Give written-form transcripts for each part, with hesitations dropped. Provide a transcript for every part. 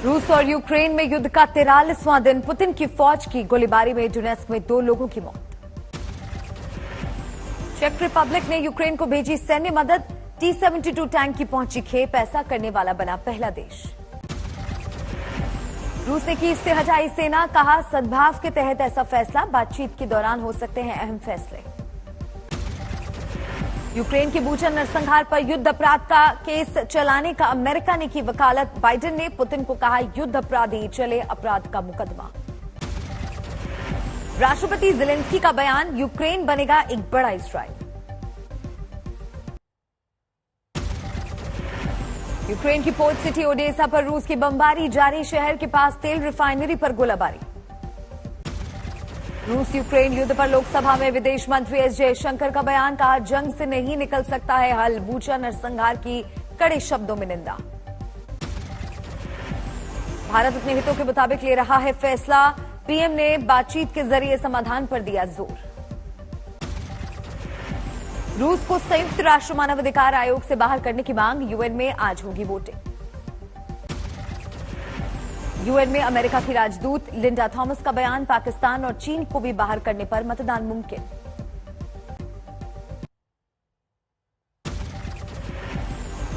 रूस और यूक्रेन में युद्ध का 43वां दिन। पुतिन की फौज की गोलीबारी में डोनेट्स्क में 2 लोगों की मौत। चेक रिपब्लिक ने यूक्रेन को भेजी सैन्य मदद। T-72 टैंक की पहुंची खेप। ऐसा करने वाला बना पहला देश। रूस ने की इससे हटाई सेना। कहा सद्भाव के तहत ऐसा फैसला। बातचीत के दौरान हो सकते हैं अहम फैसले। यूक्रेन के बूचा नरसंहार पर युद्ध अपराध का केस चलाने का अमेरिका ने की वकालत। बाइडेन ने पुतिन को कहा युद्ध अपराधी, चले अपराध का मुकदमा। राष्ट्रपति ज़ेलेंस्की का बयान, यूक्रेन बनेगा एक बड़ा इस्राइल। यूक्रेन की पोर्ट सिटी ओडेसा पर रूस की बमबारी जारी। शहर के पास तेल रिफाइनरी पर गोलाबारी। रूस यूक्रेन युद्ध पर लोकसभा में विदेश मंत्री एस जयशंकर का बयान। कहा जंग से नहीं निकल सकता है हल। बूचा नरसंहार की कड़े शब्दों में निंदा। भारत अपने हितों के मुताबिक ले रहा है फैसला। पीएम ने बातचीत के जरिए समाधान पर दिया जोर। रूस को संयुक्त राष्ट्र मानवाधिकार आयोग से बाहर करने की मांग। यूएन में आज होगी वोटिंग। यूएन में अमेरिका की राजदूत लिंडा थॉमस का बयान। पाकिस्तान और चीन को भी बाहर करने पर मतदान मुमकिन।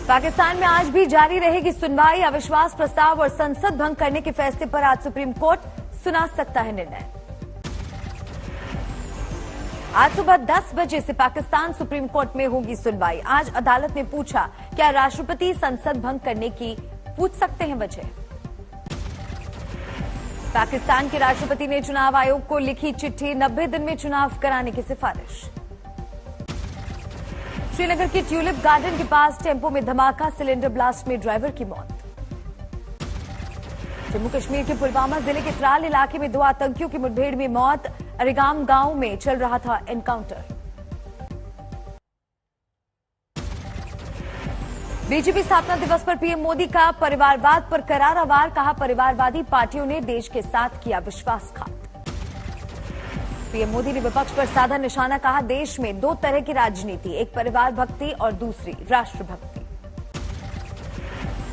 पाकिस्तान में आज भी जारी रहेगी सुनवाई। अविश्वास प्रस्ताव और संसद भंग करने के फैसले पर आज सुप्रीम कोर्ट सुना सकता है निर्णय। आज सुबह 10 बजे से पाकिस्तान सुप्रीम कोर्ट में होगी सुनवाई। आज अदालत ने पूछा क्या राष्ट्रपति संसद भंग करने की पूछ सकते हैं वजह। पाकिस्तान के राष्ट्रपति ने चुनाव आयोग को लिखी चिट्ठी। 90 दिन में चुनाव कराने की सिफारिश। श्रीनगर के ट्यूलिप गार्डन के पास टेम्पो में धमाका। सिलेंडर ब्लास्ट में ड्राइवर की मौत। जम्मू कश्मीर के पुलवामा जिले के त्राल इलाके में 2 आतंकियों की मुठभेड़ में मौत। अरेगाम गांव में चल रहा था एनकाउंटर। बीजेपी स्थापना दिवस पर पीएम मोदी का परिवारवाद पर करारा वार। कहा परिवारवादी पार्टियों ने देश के साथ किया विश्वासघात। पीएम मोदी ने विपक्ष पर साधा निशाना। कहा देश में 2 तरह की राजनीति, एक परिवार भक्ति और दूसरी राष्ट्रभक्ति।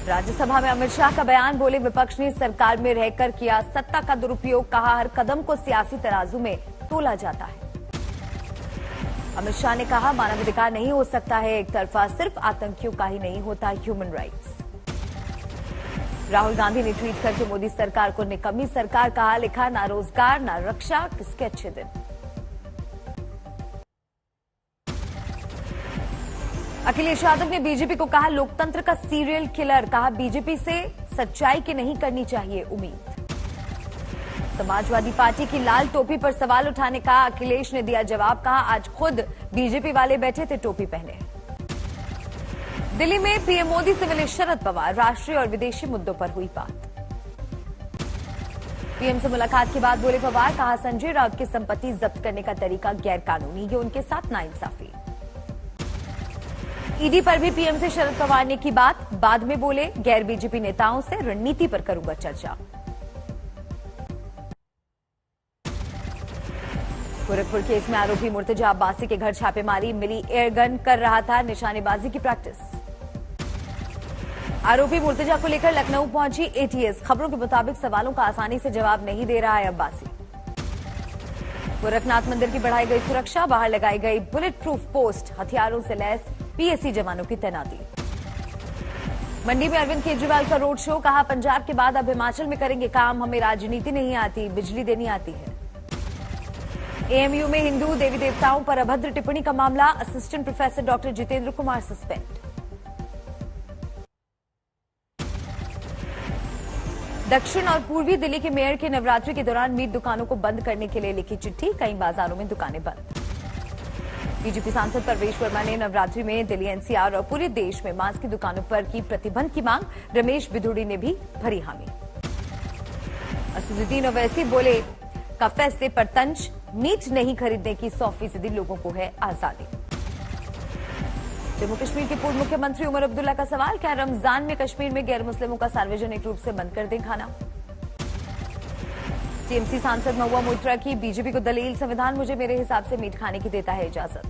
राज्यसभा में अमित शाह का बयान। बोले विपक्ष ने सरकार में रहकर किया सत्ता का दुरुपयोग। कहा हर कदम को सियासी तराजू में तोला जाता है। अमित शाह ने कहा मानवाधिकार नहीं हो सकता है एक तरफा। सिर्फ आतंकियों का ही नहीं होता ह्यूमन राइट्स। राहुल गांधी ने ट्वीट करके मोदी सरकार को निकम्मी सरकार कहा। लिखा ना रोजगार ना रक्षा, किसके अच्छे दिन। अखिलेश यादव ने बीजेपी को कहा लोकतंत्र का सीरियल किलर। कहा बीजेपी से सच्चाई की नहीं करनी चाहिए उम्मीद। समाजवादी पार्टी की लाल टोपी पर सवाल उठाने का अखिलेश ने दिया जवाब। कहा आज खुद बीजेपी वाले बैठे थे टोपी पहने। दिल्ली में पीएम मोदी से मिले शरद पवार। राष्ट्रीय और विदेशी मुद्दों पर हुई बात। पीएम से मुलाकात के बाद बोले पवार। कहा संजय राउत की संपत्ति जब्त करने का तरीका गैरकानूनी, ये उनके साथ नाइंसाफी। ईडी पर भी पीएम से शरद पवार ने की बात। बाद में बोले गैर बीजेपी नेताओं से रणनीति पर करूंगा चर्चा। गोरखपुर केस में आरोपी मुर्तजा अब्बासी के घर छापेमारी। मिली एयरगन, कर रहा था निशानेबाजी की प्रैक्टिस। आरोपी मुर्तजा को लेकर लखनऊ पहुंची एटीएस। खबरों के मुताबिक सवालों का आसानी से जवाब नहीं दे रहा है अब्बासी। गोरखनाथ मंदिर की बढ़ाई गई सुरक्षा। बाहर लगाई गई बुलेट प्रूफ पोस्ट। हथियारों से लैस पीएसी जवानों की तैनाती। मंडी में अरविंद केजरीवाल का रोड शो। कहा पंजाब के बाद अब हिमाचल में करेंगे काम। हमें राजनीति नहीं आती, बिजली देनी आती है। एएमयू में हिंदू देवी देवताओं पर अभद्र टिप्पणी का मामला। Assistant professor doctor Jitendra Kumar suspend. दक्षिण और पूर्वी दिल्ली के मेयर के नवरात्रि के दौरान मीट दुकानों को बंद करने के लिए लिखी चिट्ठी। कई बाजारों में दुकानें बंद। बीजेपी सांसद परवेश वर्मा ने नवरात्रि में दिल्ली एनसीआर और पूरे देश में मांस की दुकानों पर की प्रतिबंध की मांग। रमेश बिधूड़ी ने भी भरी हामी। असदुद्दीन ओवैसी बोले का फैसले पर तंज। मीट नहीं खरीदने की 100% लोगों को है आजादी। जम्मू कश्मीर के पूर्व मुख्यमंत्री उमर अब्दुल्ला का सवाल। क्या रमजान में कश्मीर में गैर मुस्लिमों का सार्वजनिक रूप से बंद कर दें खाना। टीएमसी सांसद महुआ मोइत्रा की बीजेपी को दलील। संविधान मुझे मेरे हिसाब से मीट खाने की देता है इजाजत।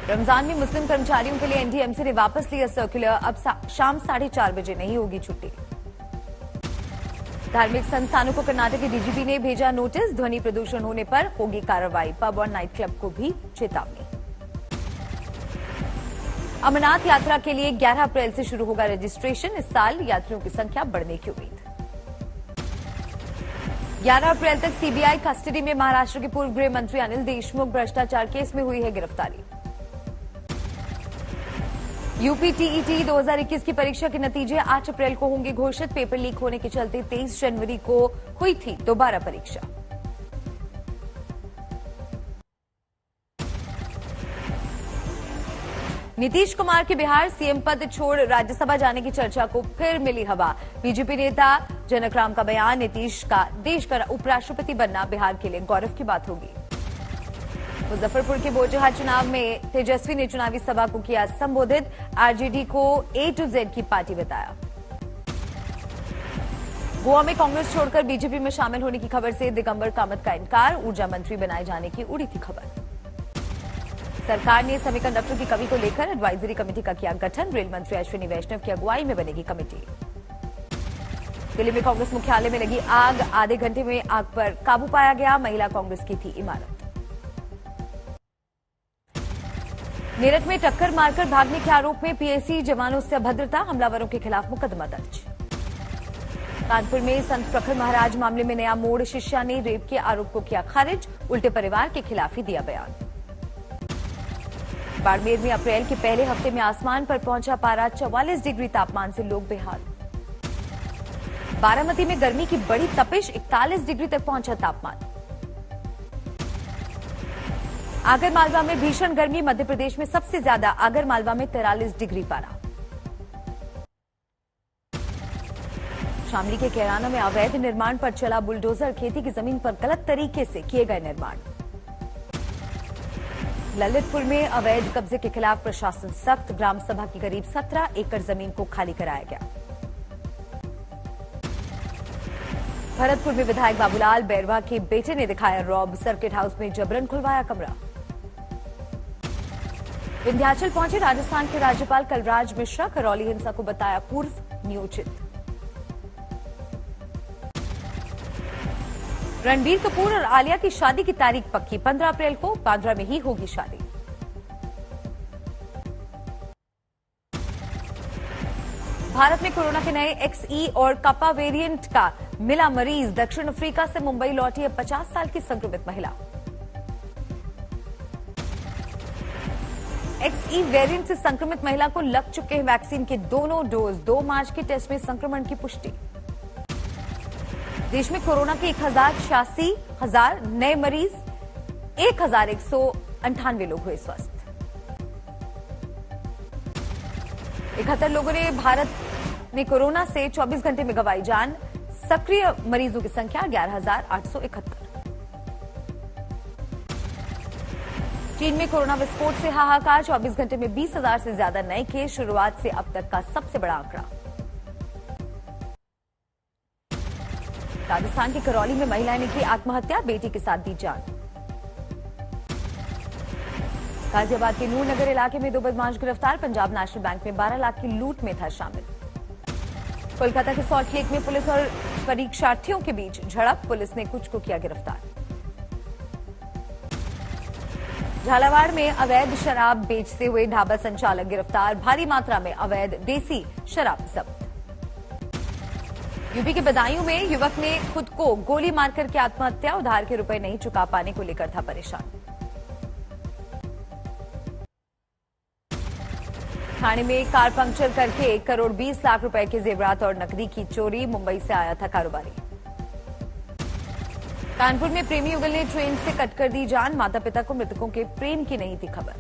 रमजान में मुस्लिम कर्मचारियों के लिए एनडीएमसी ने वापस लिया सर्कुलर, अब शाम 4:30 बजे नहीं होगी छुट्टी। धार्मिक संस्थानों को कर्नाटक के डीजीपी ने भेजा नोटिस, ध्वनि प्रदूषण होने पर होगी कार्रवाई, पब और नाइट क्लब को भी चेतावनी। अमरनाथ यात्रा के लिए 11 अप्रैल से शुरू होगा रजिस्ट्रेशन, इस साल यात्रियों की संख्या बढ़ने की उम्मीद। 11 अप्रैल तक सीबीआई कस्टडी में महाराष्ट्र के पूर्व गृह मंत्री अनिल देशमुख, भ्रष्टाचार केस में हुई है गिरफ्तारी। यूपी टीईटी 2021 की परीक्षा के नतीजे 8 अप्रैल को होंगे घोषित, पेपर लीक होने के चलते 23 जनवरी को हुई थी दोबारा परीक्षा। नीतीश कुमार के बिहार सीएम पद छोड़ राज्यसभा जाने की चर्चा को फिर मिली हवा। बीजेपी नेता जनक राम का बयान, नीतीश का देश का उपराष्ट्रपति बनना बिहार के लिए गौरव की बात होगी। मुजफ्फरपुर के बोचहां चुनाव में तेजस्वी ने चुनावी सभा को किया संबोधित, आरजेडी को ए टू जेड की पार्टी बताया। गोवा में कांग्रेस छोड़कर बीजेपी में शामिल होने की खबर से दिगंबर कामत का इनकार, ऊर्जा मंत्री बनाए जाने की उड़ी थी खबर। सरकार ने सेमीकंडक्टर की कमी को लेकर एडवाइजरी कमेटी का किया गठन, रेल मंत्री अश्विनी वैष्णव की अगुवाई में बनेगी कमेटी। दिल्ली में कांग्रेस मुख्यालय में लगी आग, आधे घंटे में आग पर काबू पाया गया, महिला कांग्रेस की थी इमारत। मेरठ में टक्कर मारकर भागने के आरोप में पीएसी जवानों से अभद्रता, हमलावरों के खिलाफ मुकदमा दर्ज। कानपुर में संत प्रखर महाराज मामले में नया मोड़, शिष्या ने रेप के आरोप को किया खारिज, उल्टे परिवार के खिलाफ ही दिया बयान। बाड़मेर में अप्रैल के पहले हफ्ते में आसमान पर पहुंचा पारा, 44 डिग्री तापमान से लोग बेहाल। बारामती में गर्मी की बड़ी तपिश, 41 डिग्री तक पहुंचा तापमान। आगरमालवा में भीषण गर्मी, मध्य प्रदेश में सबसे ज्यादा आगरमालवा में 43 डिग्री पारा। शामली के कैराना में अवैध निर्माण पर चला बुलडोजर, खेती की जमीन पर गलत तरीके से किए गए निर्माण। ललितपुर में अवैध कब्जे के खिलाफ प्रशासन सख्त, ग्राम सभा की करीब 17 एकड़ जमीन को खाली कराया गया। भरतपुर में विधायक बाबूलाल बैरवा के बेटे ने दिखाया रौब, सर्किट हाउस में जबरन खुलवाया कमरा। विंध्याचल पहुंचे राजस्थान के राज्यपाल कलराज मिश्रा, करौली हिंसा को बताया पूर्व नियोजित। रणबीर कपूर और आलिया की शादी की तारीख पक्की, 15 अप्रैल को बांद्रा में ही होगी शादी। भारत में कोरोना के नए XE और कपा वेरिएंट का मिला मरीज, दक्षिण अफ्रीका से मुंबई लौटी है 50 साल की संक्रमित महिला। XE वेरिएंट से संक्रमित महिला को लग चुके हैं वैक्सीन के दोनों डोज, 2 मार्च के टेस्ट में संक्रमण की पुष्टि। देश में कोरोना के 1,86,000 नए मरीज, 1,198 लोग हुए स्वस्थ। 71 लोगों ने भारत में कोरोना से 24 घंटे में गंवाई जान, सक्रिय मरीजों की संख्या 11,871। चीन में कोरोना विस्फोट से हाहाकार, 24 घंटे में 20,000 से ज्यादा नए केस, शुरुआत से अब तक का सबसे बड़ा आंकड़ा। राजस्थान के करौली में महिला ने की आत्महत्या, बेटी के साथ दी जान। गाजियाबाद के नूरनगर इलाके में 2 बदमाश गिरफ्तार, पंजाब नेशनल बैंक में 12 लाख की लूट में था शामिल। कोलकाता के सॉल्ट लेक में पुलिस और परीक्षार्थियों के बीच झड़प, पुलिस ने कुछ को किया गिरफ्तार। झालावाड़ में अवैध शराब बेचते हुए ढाबा संचालक गिरफ्तार, भारी मात्रा में अवैध देसी शराब जब्त। यूपी के बदायूं में युवक ने खुद को गोली मारकर की आत्महत्या, उधार के रुपए नहीं चुका पाने को लेकर था परेशान। थाने में कार पंक्चर करके 1 करोड़ 20 लाख रुपए के जेवरात और नकदी की चोरी, मुंबई से आया था कारोबारी। कानपुर में प्रेमी युगल ने ट्रेन से कटकर दी जान, माता पिता को मृतकों के प्रेम की नहीं थी खबर।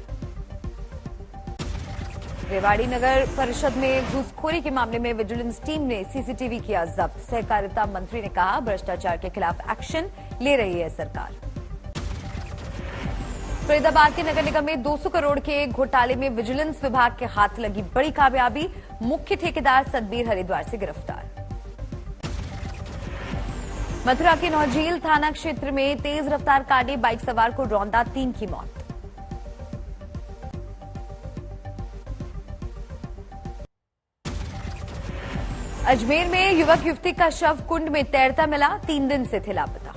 रेवाड़ी नगर परिषद में घूसखोरी के मामले में विजिलेंस टीम ने सीसीटीवी किया जब्त, सहकारिता मंत्री ने कहा भ्रष्टाचार के खिलाफ एक्शन ले रही है सरकार। फरीदाबाद के नगर निगम में 200 करोड़ के घोटाले में विजिलेंस विभाग के हाथ लगी बड़ी कामयाबी, मुख्य ठेकेदार सतबीर हरिद्वार से गिरफ्तार। मथुरा के नौझील थाना क्षेत्र में तेज रफ्तार कार ने बाइक सवार को रौंदा, 3 की मौत। अजमेर में युवक युवती का शव कुंड में तैरता मिला, 3 दिन से थे लापता।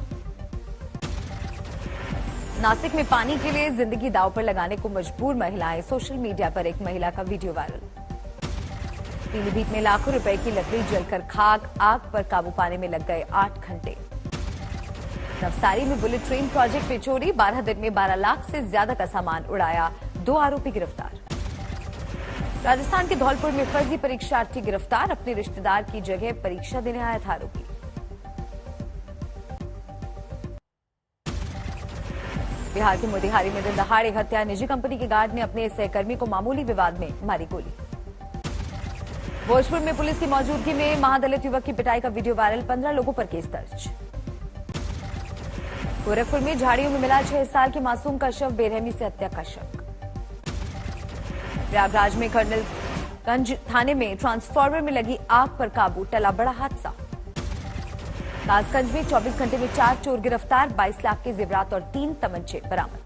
नासिक में पानी के लिए जिंदगी दांव पर लगाने को मजबूर महिलाएं, सोशल मीडिया पर एक महिला का वीडियो वायरल। पीलीभीत में लाखों रुपए की लकड़ी जलकर खाक, आग पर काबू पाने में लग गए 8 घंटे। नवसारी में बुलेट ट्रेन प्रोजेक्ट में चोरी, 12 दिन में 12 लाख से ज्यादा का सामान उड़ाया, 2 आरोपी गिरफ्तार। राजस्थान के धौलपुर में फर्जी परीक्षार्थी गिरफ्तार, अपने रिश्तेदार की जगह परीक्षा देने आया था आरोपी। बिहार के मोतिहारी में दिन दहाड़े हत्या, निजी कंपनी के गार्ड ने अपने सहकर्मी को मामूली विवाद में मारी गोली। भोजपुर में पुलिस की मौजूदगी में महादलित युवक की पिटाई का वीडियो वायरल, 15 लोगों पर केस दर्ज। गोरखपुर में झाड़ियों में मिला 6 साल के मासूम का शव, बेरहमी से हत्या का शक। प्रयागराज में कर्नलगंज थाने में ट्रांसफार्मर में लगी आग पर काबू, टला बड़ा हादसा। कासगंज में 24 घंटे में 4 चोर गिरफ्तार, 22 लाख के जेवरात और 3 तमंचे बरामद।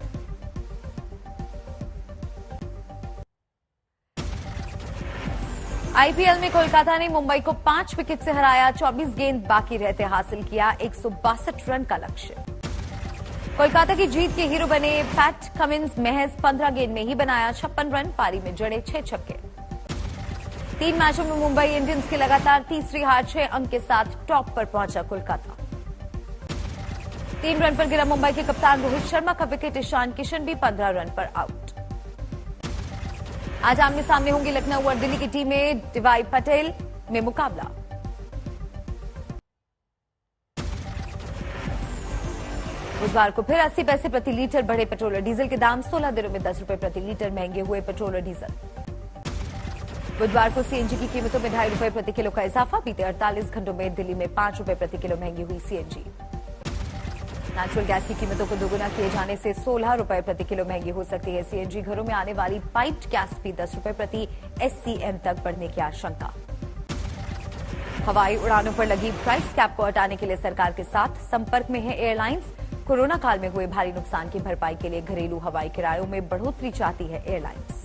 आईपीएल में कोलकाता ने मुंबई को 5 विकेट से हराया, 24 गेंद बाकी रहते हासिल किया 162 रन का लक्ष्य। कोलकाता की जीत के हीरो बने पैट कमिंस, महज 15 गेंद में ही बनाया 56 रन, पारी में जड़े 6 छक्के। 3 मैचों में मुंबई इंडियंस की लगातार तीसरी हार, 6 अंक के साथ टॉप पर पहुंचा कोलकाता। 3 रन पर गिरा मुंबई के कप्तान रोहित शर्मा का विकेट, ईशान किशन भी 15 रन पर आउट। आज आमने सामने होंगी लखनऊ और दिल्ली की टीमें, डीवाई पटेल में मुकाबला। बुधवार को फिर 80 पैसे प्रति लीटर बढ़े पेट्रोल और डीजल के दाम, 16 दिनों में 10 रुपए प्रति लीटर महंगे हुए पेट्रोल और डीजल। बुधवार को सीएनजी की कीमतों में 2.5 रुपए प्रति किलो का इजाफा, बीते 48 घंटों में दिल्ली में 5 रुपए प्रति किलो महंगी हुई सीएनजी। नेचुरल गैस की कीमतों को दोगुना किए जाने से 16 रुपए प्रति किलो महंगी हो सकती है सीएनजी। घरों में आने वाली पाइप्ड गैस भी 10 रुपए प्रति एससीएम तक बढ़ने की आशंका। हवाई उड़ानों पर लगी प्राइस कैप को हटाने के लिए सरकार के साथ संपर्क में है एयरलाइंस। कोरोना काल में हुए भारी नुकसान की भरपाई के लिए घरेलू हवाई किरायों में बढ़ोतरी चाहती है एयरलाइंस।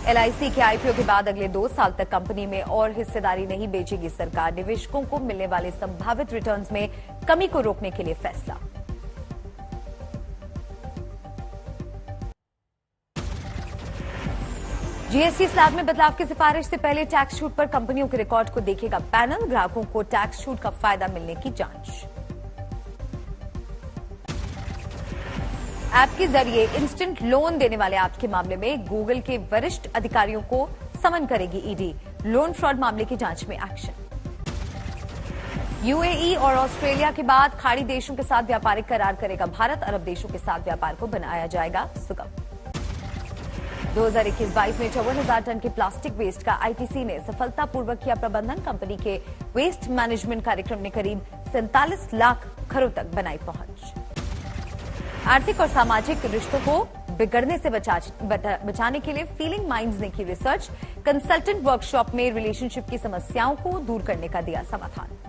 एलआईसी के आईपीओ के बाद अगले 2 साल तक कंपनी में और हिस्सेदारी नहीं बेचेगी सरकार, निवेशकों को मिलने वाले संभावित रिटर्न्स में कमी को रोकने के लिए फैसला। जीएसटी स्लैब में बदलाव की सिफारिश से पहले टैक्स छूट पर कंपनियों के रिकॉर्ड को देखेगा पैनल, ग्राहकों को टैक्स छूट का फायदा मिलने की जांच। ऐप के जरिए इंस्टेंट लोन देने वाले ऐप के मामले में गूगल के वरिष्ठ अधिकारियों को समन करेगी ईडी, लोन फ्रॉड मामले की जांच में एक्शन। यूएई और ऑस्ट्रेलिया के बाद खाड़ी देशों के साथ व्यापारिक करार करेगा भारत, अरब देशों के साथ व्यापार को बनाया जाएगा सुगम। 2021-22 में 54,000 टन के प्लास्टिक वेस्ट का आईटीसी ने सफलतापूर्वक किया प्रबंधन, कंपनी के वेस्ट मैनेजमेंट कार्यक्रम ने करीब 47 लाख घरों तक बनाई पहुंच। आर्थिक और सामाजिक रिश्तों को बिगड़ने से बचाने के लिए फीलिंग माइंड्स ने की रिसर्च, कंसल्टेंट वर्कशॉप में रिलेशनशिप की समस्याओं को दूर करने का दिया समाधान।